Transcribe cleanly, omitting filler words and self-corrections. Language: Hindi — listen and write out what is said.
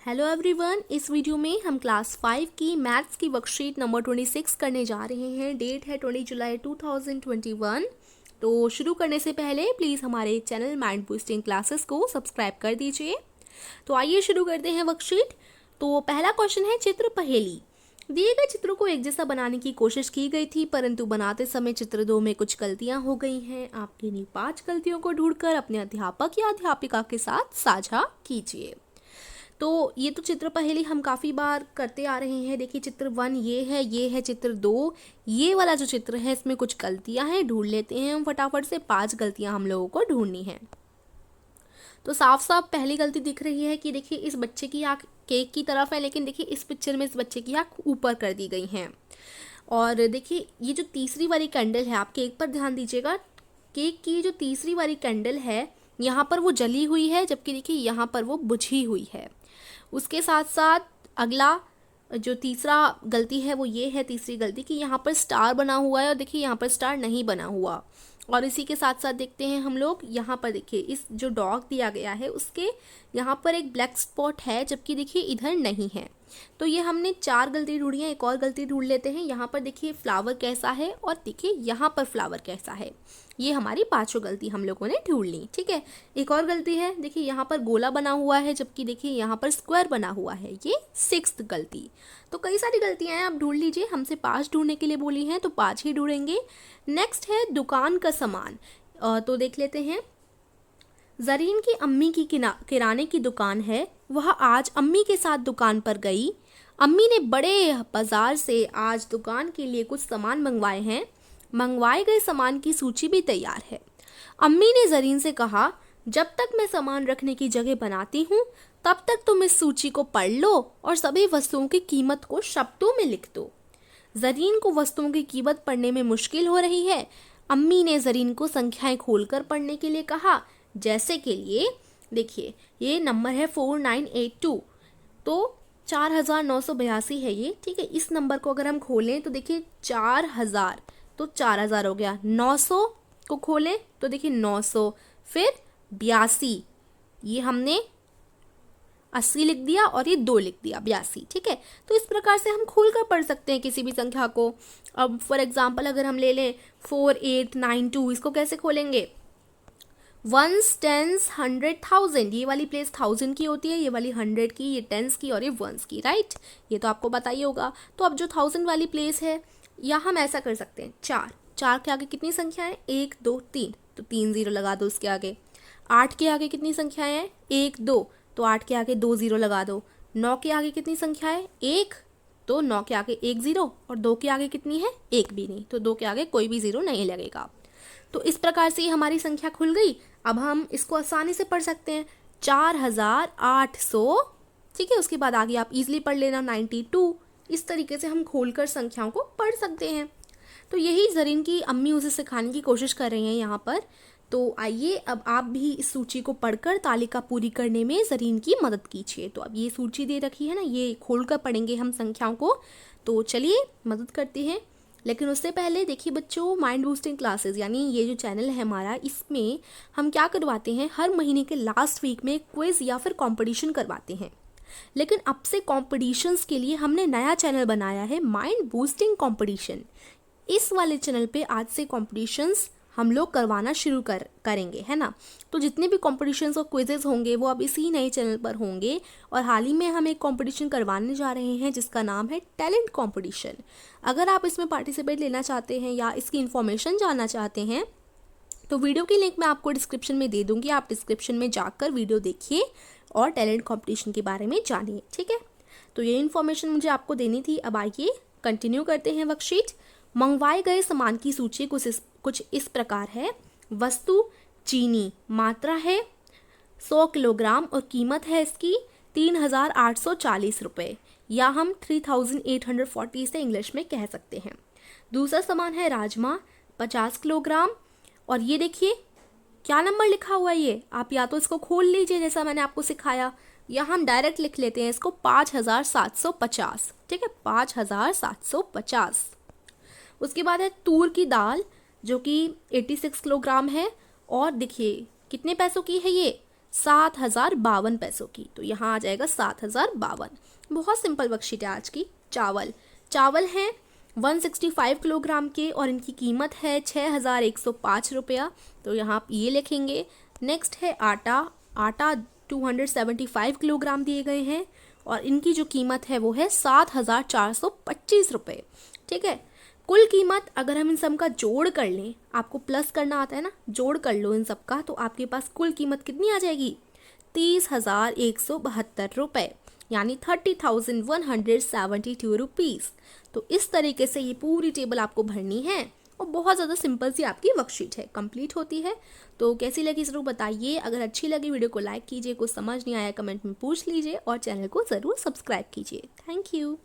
हेलो एवरीवन, इस वीडियो में हम क्लास 5 की मैथ्स की वर्कशीट नंबर 26 करने जा रहे हैं। डेट है 20 जुलाई 2021। तो शुरू करने से पहले प्लीज़ हमारे चैनल माइंड बूस्टिंग क्लासेस को सब्सक्राइब कर दीजिए। तो आइए शुरू करते हैं वर्कशीट। तो पहला क्वेश्चन है चित्र पहेली। दिए गए चित्रों को एक जैसा बनाने की कोशिश की गई थी, परंतु बनाते समय चित्र 2 में कुछ गलतियां हो गई हैं। आपकी इन्हीं 5 गलतियों को ढूंढकर अपने अध्यापक या अध्यापिका के साथ साझा कीजिए। तो ये तो चित्र पहेली हम काफ़ी बार करते आ रहे हैं। देखिए चित्र 1 ये है चित्र 2, ये वाला जो चित्र है इसमें कुछ गलतियां हैं, ढूंढ लेते हैं हम फटाफट से। 5 गलतियां हम लोगों को ढूंढनी है। तो साफ साफ पहली गलती दिख रही है कि देखिए इस बच्चे की आँख केक की तरफ है, लेकिन देखिए इस पिक्चर में इस बच्चे की आँख ऊपर कर दी गई है। और देखिए ये जो तीसरी वाली कैंडल है, आप केक पर ध्यान दीजिएगा। केक की जो तीसरी वाली कैंडल है यहाँ पर वो जली हुई है, जबकि देखिए यहाँ पर वो बुझी हुई है। उसके साथ साथ अगला जो तीसरा गलती है वो ये है, तीसरी गलती कि यहाँ पर स्टार बना हुआ है और देखिए यहाँ पर स्टार नहीं बना हुआ। और इसी के साथ साथ देखते हैं हम लोग यहाँ पर, देखिए इस जो डॉग दिया गया है उसके यहाँ पर एक ब्लैक स्पॉट है, जबकि देखिए इधर नहीं है। तो ये हमने 4 गलती ढूंढी है। एक और गलती ढूंढ लेते हैं। यहाँ पर देखिए फ्लावर कैसा है और देखिए यहाँ पर फ्लावर कैसा है। ये हमारी 5 गलती हम लोगों ने ढूंढ ली। ठीक है, एक और गलती है, देखिए यहाँ पर गोला बना हुआ है, जबकि देखिए यहाँ पर स्क्वायर बना हुआ है। ये 6th गलती। तो कई सारी गलतियां हैं, आप ढूंढ लीजिए। हमसे 5 ढूंढने के लिए बोली हैं तो 5 ही ढूंढेंगे। नेक्स्ट है दुकान का सामान। तो देख लेते हैं। जरीन की अम्मी की किराने की दुकान है। वह आज अम्मी के साथ दुकान पर गई। अम्मी ने बड़े बाजार से आज दुकान के लिए कुछ सामान मंगवाए हैं। मंगवाए गए सामान की सूची भी तैयार है। अम्मी ने जरीन से कहा, जब तक मैं सामान रखने की जगह बनाती हूँ तब तक तुम इस सूची को पढ़ लो और सभी वस्तुओं की कीमत को शब्दों में लिख दो। जरीन को वस्तुओं की कीमत पढ़ने में मुश्किल हो रही है। अम्मी ने जरीन को संख्याएं खोलकर पढ़ने के लिए कहा। जैसे के लिए देखिए ये नंबर है 4982, तो 4982 है ये। ठीक है, इस नंबर को अगर हम खोलें तो देखिए 4000, तो 4000 हो गया। 900 को खोलें तो देखिए 900, फिर 82, ये हमने 80 लिख दिया और ये 2 लिख दिया, 82। ठीक है, तो इस प्रकार से हम खोल कर पढ़ सकते हैं किसी भी संख्या को। अब फॉर एग्जाम्पल अगर हम ले लें 4892, इसको कैसे खोलेंगे? 1s, 10s, 100, 1000। ये वाली प्लेस 1000 की होती है, ये वाली 100 की, ये 10s की और ये 1s की, राइट। ये तो आपको पता ही होगा। तो अब जो 1000 वाली प्लेस है, या हम ऐसा कर सकते हैं, 4 के आगे कितनी संख्या है? 1 2 3, तो 3 0 लगा दो उसके आगे। 8 के आगे कितनी संख्याएं हैं? 1 2, तो 8 के आगे 2 0 लगा दो। 9 के आगे कितनी संख्या है? 1, तो 9 के आगे 1 0, और 2 के आगे कितनी है? 1 भी नहीं, तो 2 के आगे कोई भी 0 नहीं लगेगा। तो इस प्रकार से हमारी संख्या खुल गई। अब हम इसको आसानी से पढ़ सकते हैं, 4800। ठीक है, उसके बाद आगे आप इजीली पढ़ लेना 92। इस तरीके से हम खोलकर संख्याओं को पढ़ सकते हैं। तो यही जरीन की अम्मी उसे सिखाने की कोशिश कर रही हैं यहाँ पर। तो आइए अब आप भी इस सूची को पढ़कर तालिका पूरी करने में जरीन की मदद कीजिए। तो अब ये सूची दे रखी है ना, ये खोलकर पढ़ेंगे हम संख्याओं को। तो चलिए मदद करते हैं। लेकिन उससे पहले देखिए बच्चों, माइंड बूस्टिंग क्लासेस यानी ये जो चैनल है हमारा, इसमें हम क्या करवाते हैं, हर महीने के लास्ट वीक में क्विज या फिर कंपटीशन करवाते हैं। लेकिन अब से कॉम्पिटिशन्स के लिए हमने नया चैनल बनाया है, माइंड बूस्टिंग कंपटीशन। इस वाले चैनल पे आज से कॉम्पिटिशन्स हम लोग करवाना शुरू करेंगे, है ना। तो जितने भी कॉम्पिटिशन्स और क्विजेज होंगे वो अब इसी नए चैनल पर होंगे। और हाल ही में हम एक कॉम्पिटिशन करवाने जा रहे हैं जिसका नाम है टैलेंट कॉम्पिटिशन। अगर आप इसमें पार्टिसिपेट लेना चाहते हैं या इसकी इन्फॉर्मेशन जानना चाहते हैं तो वीडियो की लिंक मैं आपको डिस्क्रिप्शन में दे दूंगी। आप डिस्क्रिप्शन में जाकर वीडियो देखिए और टैलेंट कॉम्पिटिशन के बारे में जानिए। ठीक है, तो ये इन्फॉर्मेशन मुझे आपको देनी थी। अब आइए कंटिन्यू करते हैं वर्कशीट। मंगवाए गए सामान की सूची कुछ इस प्रकार है। वस्तु चीनी, मात्रा है 100 किलोग्राम और कीमत है इसकी 3840 रुपये, या हम 3840 से इंग्लिश में कह सकते हैं। दूसरा सामान है राजमा 50 किलोग्राम, और ये देखिए क्या नंबर लिखा हुआ है ये, आप या तो इसको खोल लीजिए जैसा मैंने आपको सिखाया, या हम डायरेक्ट लिख लेते हैं इसको 5750। ठीक है, 5750। उसके बाद है तूर की दाल जो कि 86 किलोग्राम है, और देखिए कितने पैसों की है ये? 7,052 पैसों की। तो यहाँ आ जाएगा 7,052। बहुत सिंपल वर्कशीट है आज की। चावल हैं 165 किलोग्राम के और इनकी कीमत है 6,105 रुपया। तो यहाँ आप ये लिखेंगे। नेक्स्ट है आटा 275 किलोग्राम दिए गए हैं और इनकी जो कीमत है वो है 7,425 रुपये। ठीक है। कुल कीमत अगर हम इन सब का जोड़ कर लें, आपको प्लस करना आता है ना, जोड़ कर लो इन सब का, तो आपके पास कुल कीमत कितनी आ जाएगी? 30,172 रुपये, यानी 30,172 रुपीज़। तो इस तरीके से ये पूरी टेबल आपको भरनी है और बहुत ज़्यादा सिंपल सी आपकी वर्कशीट है, कंप्लीट होती है। तो कैसी लगी ज़रूर बताइए। अगर अच्छी लगी वीडियो को लाइक कीजिए, कुछ समझ नहीं आया कमेंट में पूछ लीजिए और चैनल को ज़रूर सब्सक्राइब कीजिए। Thank you.